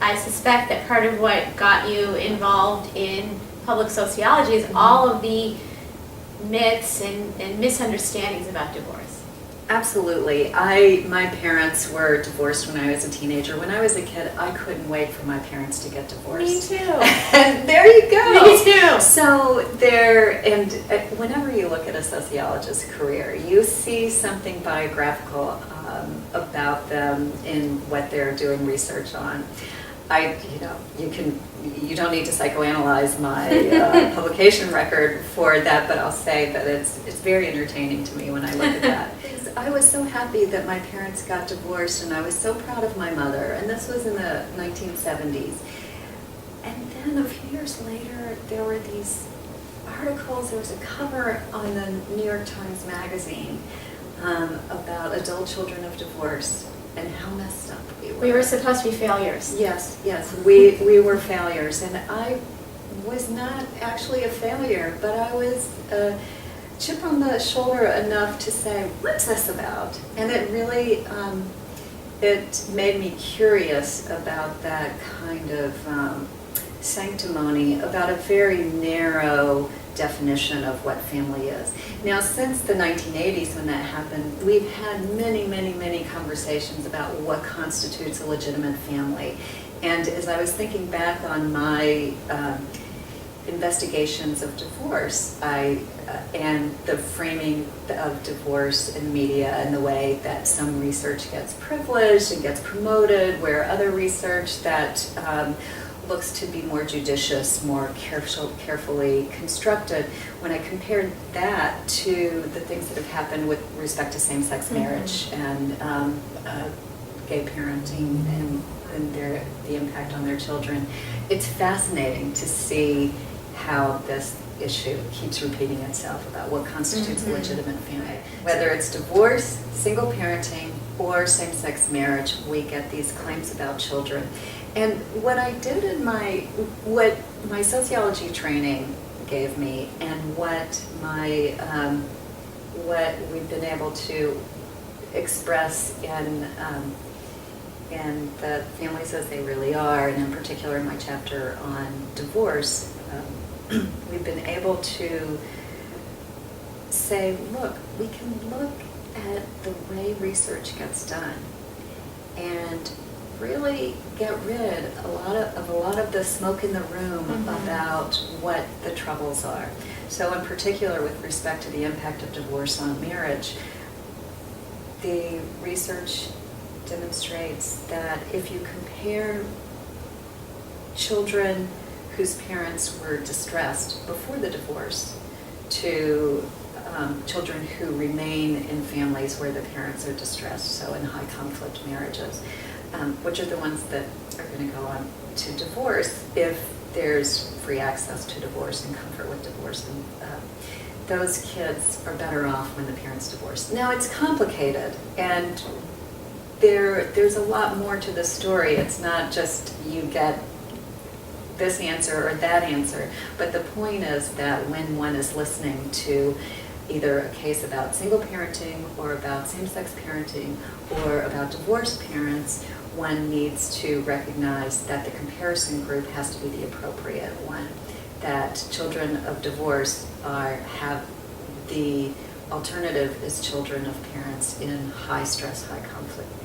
I suspect that part of what got you involved in public sociology is all of the myths and misunderstandings about divorce. Absolutely. My parents were divorced when I was a teenager. When I was a kid, I couldn't wait for my parents to get divorced. Me too. And there you go. Me too. So whenever you look at a sociologist's career, you see something biographical about them in what they're doing research on. You don't need to psychoanalyze my publication record for that, but I'll say that it's very entertaining to me when I look at that. I was so happy that my parents got divorced, and I was so proud of my mother, and this was in the 1970s. And then a few years later, there were these articles, there was a cover on the New York Times Magazine about adult children of divorce and how messed up we were. We were supposed to be failures. Yes, we were failures, and I was not actually a failure, but I was a chip on the shoulder enough to say, what's this about? And it really, it made me curious about that kind of sanctimony, about a very narrow definition of what family is. Now, since the 1980s when that happened, we've had many conversations about what constitutes a legitimate family. And as I was thinking back on my investigations of divorce, and the framing of divorce in the media and the way that some research gets privileged and gets promoted, where other research that looks to be more judicious, more carefully constructed. When I compared that to the things that have happened with respect to same-sex marriage and gay parenting and the impact on their children, it's fascinating to see how this issue keeps repeating itself about what constitutes a legitimate family. Whether it's divorce, single parenting, or same-sex marriage, we get these claims about children. And what I did in what my sociology training gave me, and what we've been able to express in the Families as They Really Are, and in particular in my chapter on divorce, we've been able to say, look, we can look at the way research gets done and really get rid of a lot of the smoke in the room about what the troubles are. So in particular with respect to the impact of divorce on marriage, the research demonstrates that if you compare children whose parents were distressed before the divorce to children who remain in families where the parents are distressed, so in high conflict marriages, which are the ones that are going to go on to divorce if there's free access to divorce and comfort with divorce. And those kids are better off when the parents divorce. Now, it's complicated, and there's a lot more to the story. It's not just you get this answer or that answer, but the point is that when one is listening to either a case about single parenting or about same-sex parenting or about divorced parents, one needs to recognize that the comparison group has to be the appropriate one, that children of divorce have the alternative is children of parents in high stress, high conflict